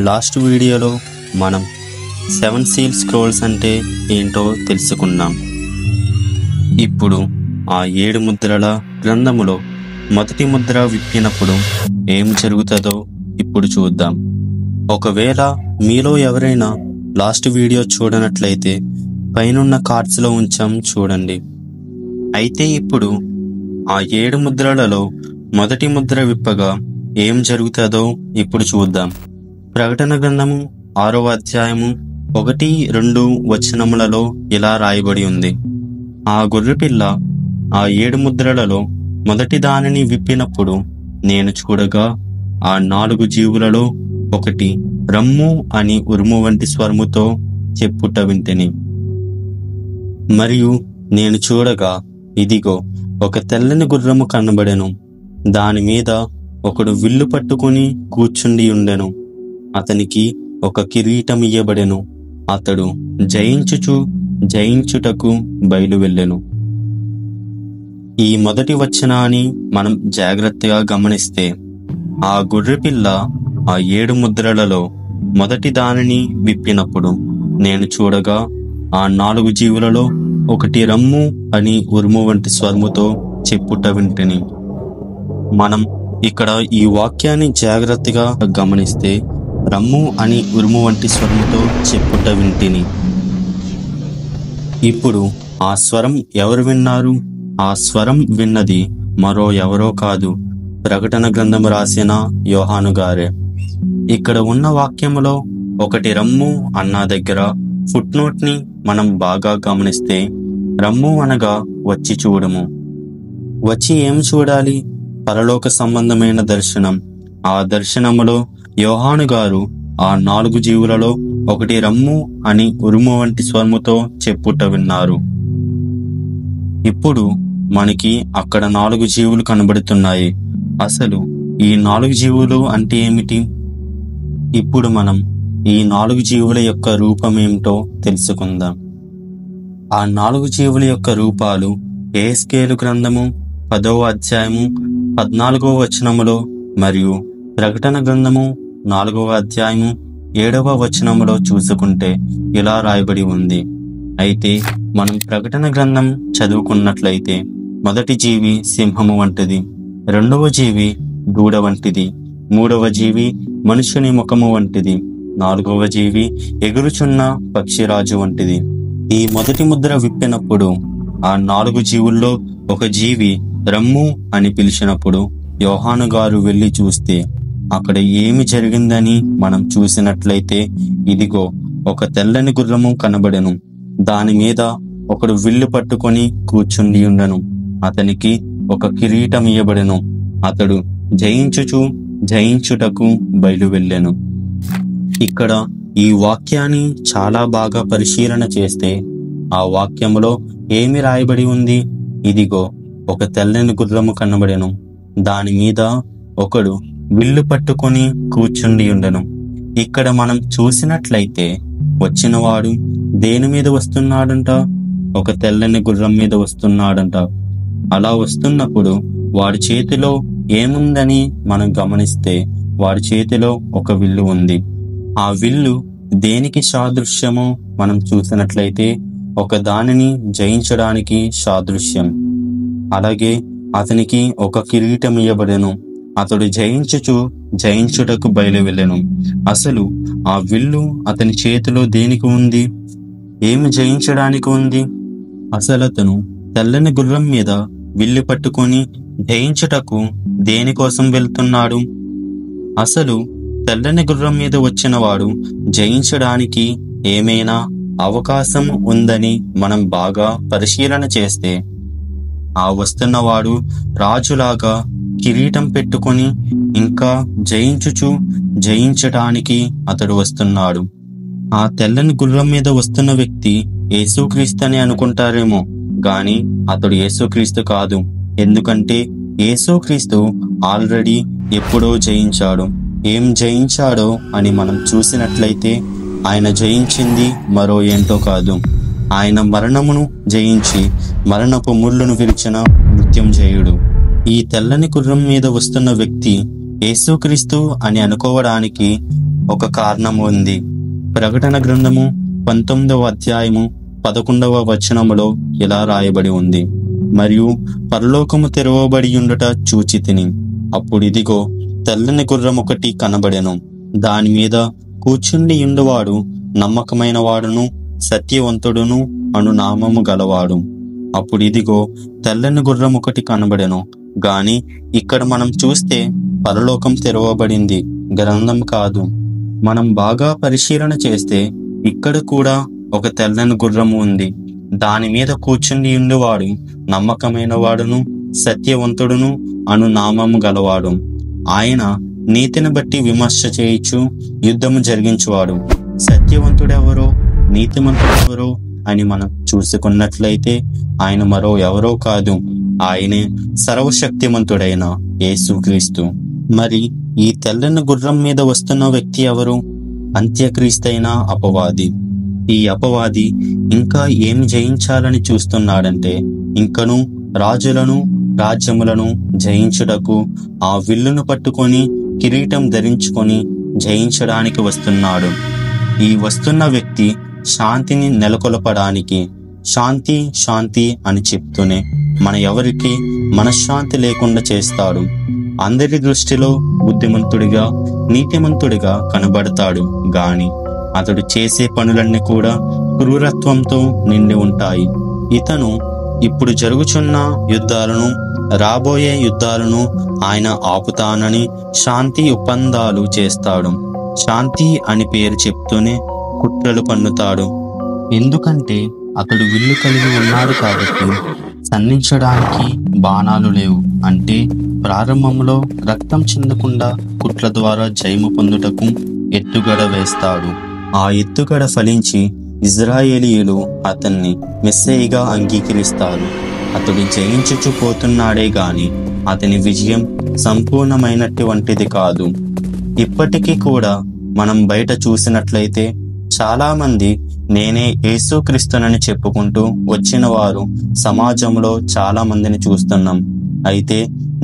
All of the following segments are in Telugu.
లాస్ట్ వీడియోలో మనం 7 సీల్ స్క్రోల్స్ అంటే ఏంటో తెలుసుకున్నాం. ఇప్పుడు ఆ 7 ముద్రల గ్రంథములో మొదటి ముద్ర విప్పినప్పుడు ఏం జరుగుతుందో ఇప్పుడు చూద్దాం. ఒకవేళ మీలో ఎవరైనా లాస్ట్ వీడియో చూడనట్లయితే పైనున్న కార్డ్స్లో ఉంచాం, చూడండి. అయితే ఇప్పుడు ఆ 7 ముద్రలలో మొదటి ముద్ర విప్పగా ఏం జరుగుతుందో ఇప్పుడు చూద్దాం. ప్రకటన గ్రంథము 6వ అధ్యాయము 1-2 వచనములలో ఇలా రాయబడి ఉంది. ఆ గొర్రెపిల్ల ఆ 7 ముద్రలలో మొదటి దానిని విప్పినప్పుడు నేను చూడగా ఆ 4 జీవులలో ఒకటి రమ్ము అని ఉరుము వంటి స్వరముతో చెప్పుట వింటిని. మరియు నేను చూడగా ఇదిగో ఒక తెల్లని గుర్రము కనబడెను. దాని మీద ఒకడు విల్లు పట్టుకుని కూర్చుండి ఉండెను. అతనికి ఒక కిరీటం ఇయ్యబడెను. అతడు జయించుటకు బయలు వెళ్ళెను. ఈ మొదటి వచనాన్ని మనం జాగ్రత్తగా గమనిస్తే ఆ గొర్రెపిల్ల ఆ 7 ముద్రలలో మొదటి దానిని విప్పినప్పుడు నేను చూడగా ఆ 4 జీవులలో ఒకటి రమ్ము అని ఉరుము వంటి స్వరముతో చెప్పుట వింటిని. మనం ఇక్కడ ఈ వాక్యాన్ని జాగ్రత్తగా గమనిస్తే రమ్ము అని ఉరుము వంటి స్వరముతో చెప్పుట వింటిని. ఇప్పుడు ఆ స్వరం ఎవరు విన్నారు? ఆ స్వరం విన్నది మరో ఎవరో కాదు, ప్రకటన గ్రంథం రాసిన యోహాను గారే. ఇక్కడ ఉన్న వాక్యములో ఒకటి రమ్ము అన్న దగ్గర ఫుట్ నోట్ ని మనం బాగా గమనిస్తే రమ్ము అనగా వచ్చి చూడము. వచ్చి ఏం చూడాలి? పరలోక సంబంధమైన దర్శనం. ఆ దర్శనములో యోహాను గారు ఆ 4 జీవులలో ఒకటి రమ్ము అని ఉరుము వంటి స్వరముతో చెప్పుట విన్నారు. ఇప్పుడు మనకి అక్కడ 4 జీవులు కనబడుతున్నాయి. అసలు ఈ 4 జీవులు అంటే ఏమిటి? ఇప్పుడు మనం ఈ 4 జీవుల యొక్క రూపం ఏమిటో తెలుసుకుందాం. ఆ 4 జీవుల యొక్క రూపాలు యెహెజ్కేలు గ్రంథము 10వ అధ్యాయము 14వ వచనములో మరియు ప్రకటన గ్రంథము 4వ అధ్యాయము 7వ వచనములో చూసుకుంటే ఇలా రాయబడి ఉంది. అయితే మనం ప్రకటన గ్రంథం చదువుకున్నట్లయితే మొదటి జీవి సింహము వంటిది, 2వ జీవి దూడ వంటిది, 3వ జీవి మనుషుని ముఖము వంటిది, 4వ జీవి ఎగురుచున్న పక్షిరాజు వంటిది. ఈ మొదటి ముద్ర విప్పినప్పుడు ఆ 4 జీవుల్లో ఒక జీవి రమ్ము అని పిలిచినప్పుడు యోహాను గారు వెళ్లి చూస్తే అక్కడ ఏమి జరిగిందని మనం చూసినట్లయితే ఇదిగో ఒక తెల్లని గుర్రము కనబడెను. దాని మీద ఒకడు విల్లు పట్టుకొని కూర్చుండి ఉండెను. అతనికి ఒక కిరీటం ఇయ్యబడెను. అతడు జయించుటకు బయలు వెళ్ళెను. ఇక్కడ ఈ వాక్యాన్ని చాలా బాగా పరిశీలన చేస్తే ఆ వాక్యములో ఏమి రాయబడి ఉంది? ఇదిగో ఒక తెల్లని గుర్రము కనబడెను. దాని మీద ఒకడు విల్లు పట్టుకొని కూర్చుండి ఉండెను. ఇక్కడ మనం చూసినట్లయితే వచ్చినవాడు దేని మీద వస్తున్నాడంట? ఒక తెల్లని గుర్రం మీద వస్తున్నాడంట. అలా వస్తున్నప్పుడు వాడి చేతిలో ఏముందని మనం గమనిస్తే వాడి చేతిలో ఒక విల్లు ఉంది. ఆ విల్లు దేనికి సాదృశ్యమో మనం చూసినట్లయితే ఒక దానిని జయించడానికి సాదృశ్యం. అలాగే అతనికి ఒక కిరీటం ఇయ్యబడెను. అతడు జయించుటకు బయలు వెళ్ళెను. అసలు ఆ విల్లు అతని చేతిలో దేనికి ఉంది? ఏమి జయించడానికి ఉంది? అసలు అతను తెల్లని గుర్రం మీద విల్లు పట్టుకొని జయించుటకు దేనికోసం వెళ్తున్నాడు? అసలు తెల్లని గుర్రం మీద వచ్చిన వాడు జయించడానికి ఏమైనా అవకాశం ఉందని మనం బాగా పరిశీలన చేస్తే ఆ వస్తున్నవాడు రాజులాగా కిరీటం పెట్టుకొని ఇంకా జయించటానికి అతడు వస్తున్నాడు. ఆ తెల్లని గుర్రం మీద వస్తున్న వ్యక్తి యేసుక్రీస్తు అని అనుకుంటారేమో, గాని అతడు యేసుక్రీస్తు కాదు. ఎందుకంటే యేసుక్రీస్తు ఆల్రెడీ ఎప్పుడో జయించాడు. ఏం జయించాడో అని మనం చూసినట్లయితే ఆయన జయించింది మరో ఏంటో కాదు, ఆయన మరణమును జయించి మరణపు ముళ్ళను విరిచిన మృత్యుంజయుడు. ఈ తెల్లని గుర్రం మీద వస్తున్న వ్యక్తి యేసుక్రీస్తు అని అనుకోవడానికి ఒక కారణం ఉంది. ప్రకటన గ్రంథము 19వ అధ్యాయము 11వ వచనములో ఇలా రాయబడి ఉంది, మరియు పరలోకము తెరవబడి ఉండుట చూచితిని. అప్పుడు ఇదిగో తెల్లని గుర్రం ఒకటి కనబడెను. దాని మీద కూర్చుండి ఉండువాడు నమ్మకమైన వాడును సత్యవంతుడును అను నామము గలవాడు. అప్పుడు ఇదిగో తెల్లని గుర్రం ఒకటి కనబడెను. గాని ఇక్కడ మనం చూస్తే పరలోకం తెరవబడింది, గ్రంథం కాదు. మనం బాగా పరిశీలన చేస్తే ఇక్కడ కూడా ఒక తెల్లని గుర్రము ఉంది. దాని మీద కూర్చుండి ఉండువాడు నమ్మకమైన వాడును సత్యవంతుడును అను నామము గలవాడు. ఆయన నీతిని బట్టి విమర్శ చేయించు యుద్ధము జరిగించువాడు. సత్యవంతుడెవరో నీతిమంతుడెవరో అని మనం చూసుకున్నట్లయితే ఆయన మరో ఎవరో కాదు, ఆయనే సర్వశక్తిమంతుడైన యేసుక్రీస్తు. మరి ఈ తెల్లని గుర్రం మీద వస్తున్న వ్యక్తి ఎవరు? అంత్యక్రీస్తైన అపవాది. ఈ అపవాది ఇంకా ఏమి జయించాలని చూస్తున్నాడంటే, ఇంకను రాజులను రాజ్యములను జయించుటకు ఆ విల్లును పట్టుకొని కిరీటం ధరించుకొని జయించడానికి వస్తున్నాడు. ఈ వస్తున్న వ్యక్తి శాంతిని నెలకొల్పడానికి శాంతి శాంతి అని చెప్తూనే మన ఎవరికి మనశ్శాంతి లేకుండా చేస్తాడు. అందరి దృష్టిలో బుద్ధిమంతుడిగా నీతిమంతుడిగా కనబడతాడు, గాని అతడు చేసే పనులన్నీ కూడా క్రూరత్వంతో నిండి ఉంటాయి. ఇతను ఇప్పుడు జరుగుచున్న యుద్ధాలను రాబోయే యుద్ధాలను ఆయన ఆపుతానని శాంతి ఒప్పందాలు చేస్తాడు. శాంతి అని పేరు చెప్తూనే కుట్రలు పన్నుతాడు. ఎందుకంటే అతడు విల్లు కలిగి ఉన్నాడు కాబట్టి సంధించడానికి బాణాలు లేవు. అంటే ప్రారంభంలో రక్తం చెందకుండా కుట్ల ద్వారా జయము పొందుటకు ఎత్తుగడ వేస్తాడు. ఆ ఎత్తుగడ ఫలించి ఇజ్రాయేలీయులు అతన్ని మెస్సీయగా అంగీకరిస్తారు. అతడు జయించుచు పోతున్నాడే గాని అతని విజయం సంపూర్ణమైనటువంటిది కాదు. ఇప్పటికీ కూడా మనం బయట చూసినట్లయితే చాలా మంది నేనే యేసుక్రీస్తునని చెప్పుకుంటూ వచ్చిన వారు సమాజంలో చాలా మందిని చూస్తున్నాం. అయితే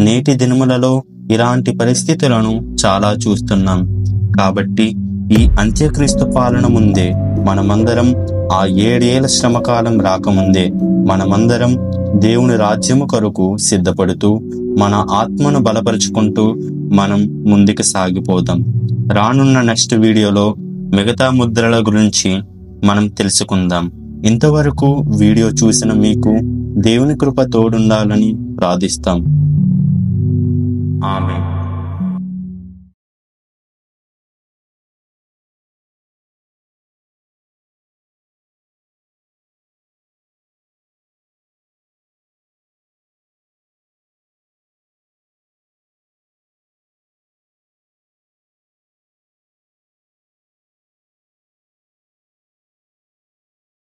నేటి దినములలో ఇలాంటి పరిస్థితులను చాలా చూస్తున్నాం. కాబట్టి ఈ అంత్యక్రీస్తు పాలన ముందే మనమందరం, ఆ 7 ఏళ్ల శ్రమకాలం రాకముందే మనమందరం దేవుని రాజ్యము కొరకు సిద్ధపడుతూ మన ఆత్మను బలపరుచుకుంటూ మనం ముందుకు సాగిపోతాం. రానున్న నెక్స్ట్ వీడియోలో మిగతా ముద్రల గురించి మనం తెలుసుకుందాం. ఇంతవరకు వీడియో చూసిన మీకు దేవుని కృప తోడుండాలని ప్రార్థిస్తాం. ఆమేన్.